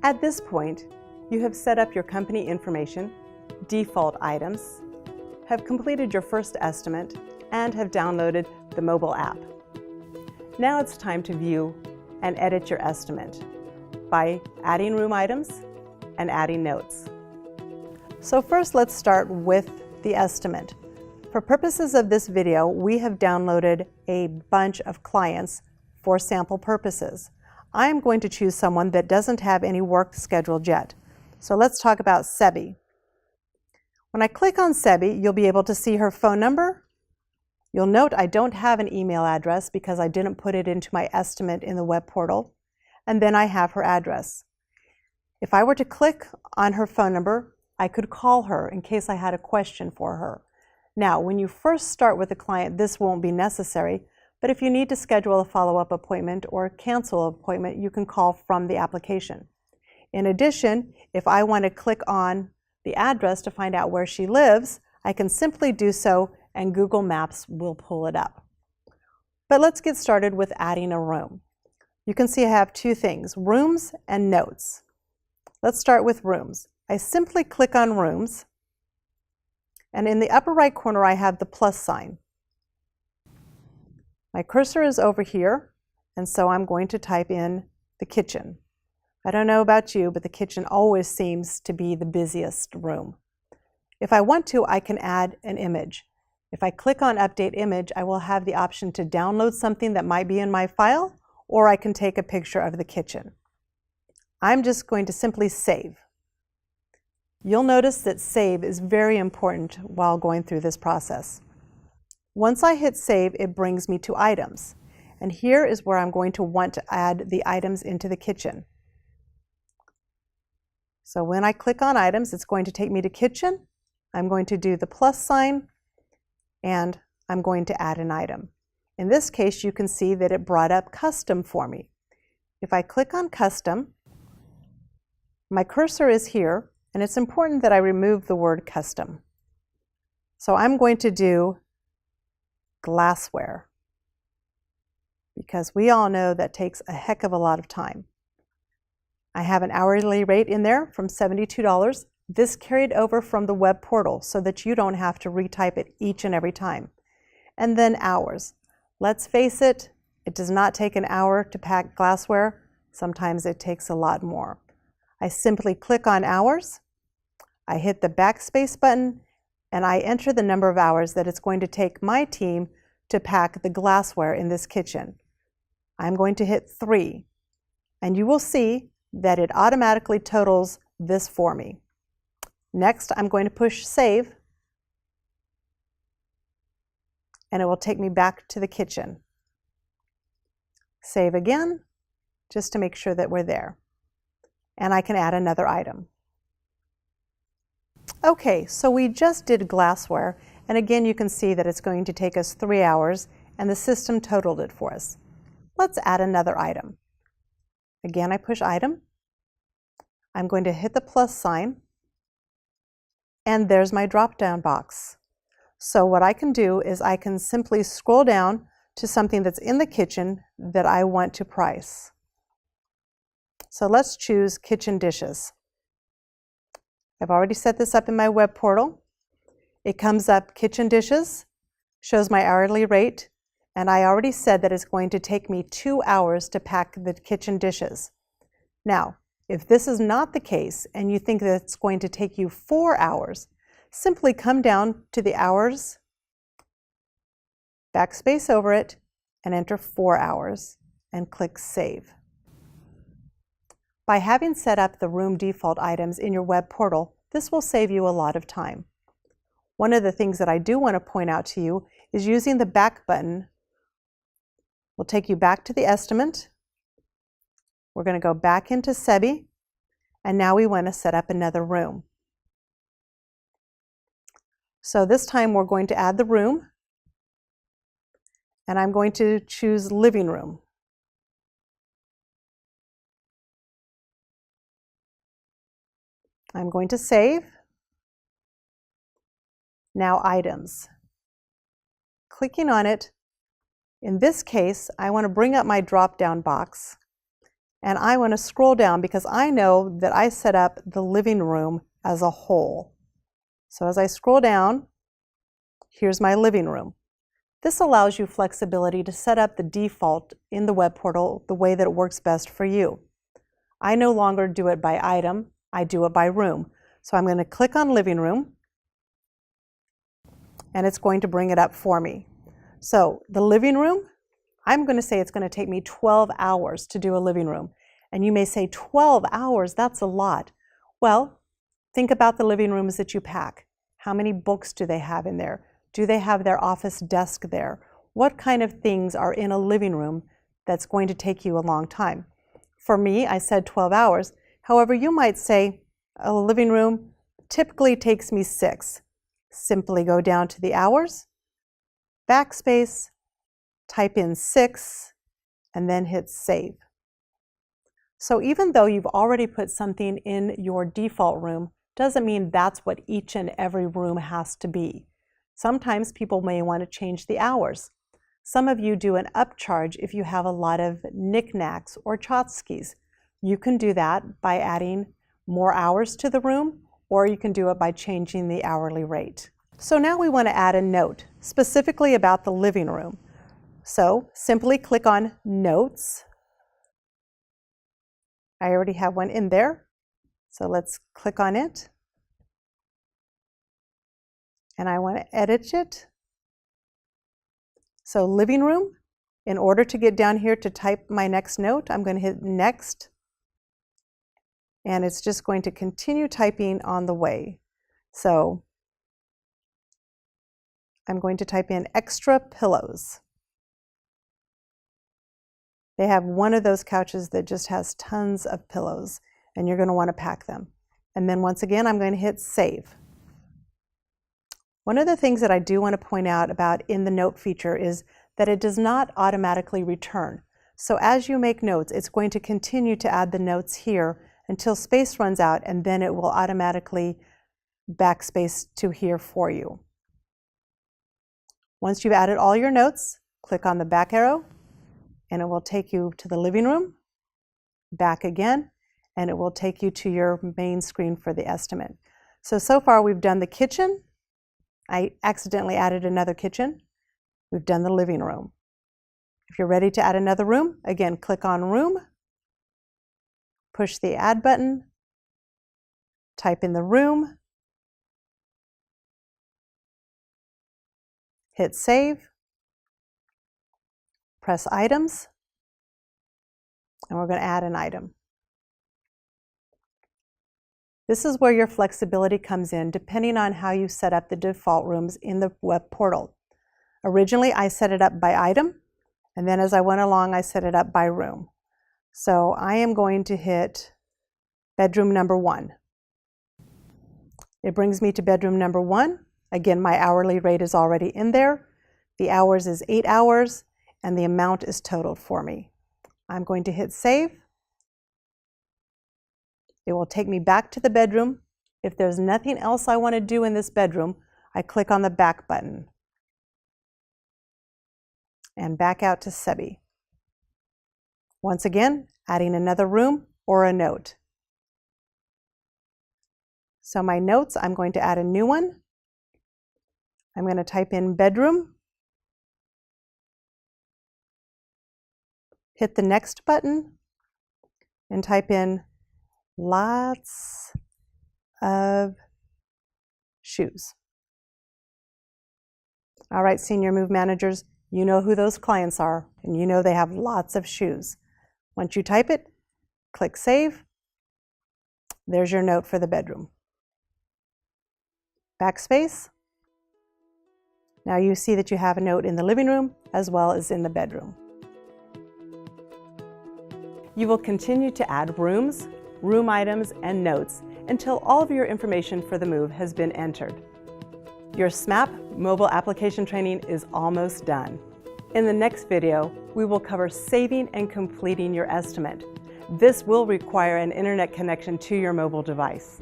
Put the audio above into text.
At this point, you have set up your company information, default items, have completed your first estimate, and have downloaded the mobile app. Now it's time to view and edit your estimate by adding room items and adding notes. So first, let's start with the estimate. For purposes of this video, we have downloaded a bunch of clients for sample purposes. I'm going to choose someone that doesn't have any work scheduled yet. So let's talk about Sebi. When I click on Sebi, you'll be able to see her phone number. You'll note I don't have an email address because I didn't put it into my estimate in the web portal. And then I have her address. If I were to click on her phone number, I could call her in case I had a question for her. Now, when you first start with a client, this won't be necessary, but if you need to schedule a follow-up appointment or cancel an appointment, you can call from the application. In addition, if I want to click on the address to find out where she lives, I can simply do so and Google Maps will pull it up. But let's get started with adding a room. You can see I have two things, rooms and notes. Let's start with rooms. I simply click on rooms, and in the upper right corner I have the plus sign. My cursor is over here, and so I'm going to type in the kitchen. I don't know about you, but the kitchen always seems to be the busiest room. If I want to, I can add an image. If I click on Update Image, I will have the option to download something that might be in my file, or I can take a picture of the kitchen. I'm just going to simply save. You'll notice that save is very important while going through this process. Once I hit save, it brings me to items. And here is where I'm going to want to add the items into the kitchen. So when I click on items, it's going to take me to kitchen. I'm going to do the plus sign, and I'm going to add an item. In this case, you can see that it brought up custom for me. If I click on custom, my cursor is here, and it's important that I remove the word custom. So I'm going to do glassware, because we all know that takes a heck of a lot of time. I have an hourly rate in there from $72. This carried over from the web portal so that you don't have to retype it each and every time. And then hours. Let's face it, it does not take an hour to pack glassware. Sometimes it takes a lot more. I simply click on hours, I hit the backspace button, and I enter the number of hours that it's going to take my team to pack the glassware in this kitchen. I'm going to hit 3, and you will see that it automatically totals this for me. Next, I'm going to push save, and it will take me back to the kitchen. Save again, just to make sure that we're there. And I can add another item. Okay, so we just did glassware, and again you can see that it's going to take us 3 hours, and the system totaled it for us. Let's add another item. Again, I push item. I'm going to hit the plus sign, and there's my drop-down box. So what I can do is I can simply scroll down to something that's in the kitchen that I want to price. So let's choose kitchen dishes. I've already set this up in my web portal. It comes up kitchen dishes, shows my hourly rate, and I already said that it's going to take me 2 hours to pack the kitchen dishes. Now, if this is not the case and you think that it's going to take you 4 hours, simply come down to the hours, backspace over it, and enter 4 hours and click save. By having set up the room default items in your web portal, this will save you a lot of time. One of the things that I do want to point out to you is using the back button will take you back to the estimate. We're going to go back into Sebi, and now we want to set up another room. So this time we're going to add the room, and I'm going to choose living room. I'm going to save. Now items. Clicking on it, in this case, I want to bring up my drop-down box, And I want to scroll down because I know that I set up the living room as a whole. So as I scroll down, here's my living room. This allows you flexibility to set up the default in the web portal the way that it works best for you. I no longer do it by item, I do it by room. So I'm going to click on living room, and it's going to bring it up for me. So the living room, I'm going to say it's going to take me 12 hours to do a living room. And you may say 12 hours, that's a lot. Well, think about the living rooms that you pack. How many books do they have in there? Do they have their office desk there? What kind of things are in a living room that's going to take you a long time? For me, I said 12 hours. However, you might say a living room typically takes me 6. Simply go down to the hours, backspace, type in 6, and then hit save. So even though you've already put something in your default room, doesn't mean that's what each and every room has to be. Sometimes people may want to change the hours. Some of you do an upcharge if you have a lot of knickknacks or tchotchkes. You can do that by adding more hours to the room, or you can do it by changing the hourly rate. So now we want to add a note specifically about the living room. So simply click on Notes. I already have one in there, so let's click on it. And I want to edit it. So living room, in order to get down here to type my next note, I'm going to hit Next. And it's just going to continue typing on the way. So I'm going to type in extra pillows. They have one of those couches that just has tons of pillows, and you're going to want to pack them. And then once again, I'm going to hit Save. One of the things that I do want to point out about in the note feature is that it does not automatically return. So as you make notes, it's going to continue to add the notes here until space runs out, and then it will automatically backspace to here for you. Once you've added all your notes, click on the back arrow, and it will take you to the living room, back again, and it will take you to your main screen for the estimate. So far we've done the kitchen. I accidentally added another kitchen. We've done the living room. If you're ready to add another room, again, click on Room, push the Add button, type in the room, hit Save, press Items, and we're going to add an item. This is where your flexibility comes in, depending on how you set up the default rooms in the web portal. Originally, I set it up by item, and then as I went along, I set it up by room. So I am going to hit bedroom number 1. It brings me to bedroom number 1. Again, my hourly rate is already in there. The hours is 8 hours, and the amount is totaled for me. I'm going to hit Save. It will take me back to the bedroom. If there's nothing else I want to do in this bedroom, I click on the back button and back out to Sebi. Once again, adding another room or a note. So my notes, I'm going to add a new one. I'm going to type in bedroom, hit the next button, and type in lots of shoes. All right, senior move managers, you know who those clients are, and you know they have lots of shoes. Once you type it, click Save. There's your note for the bedroom. Backspace. Now you see that you have a note in the living room as well as in the bedroom. You will continue to add rooms, room items, and notes until all of your information for the move has been entered. Your SMMapp mobile application training is almost done. In the next video, we will cover saving and completing your estimate. This will require an internet connection to your mobile device.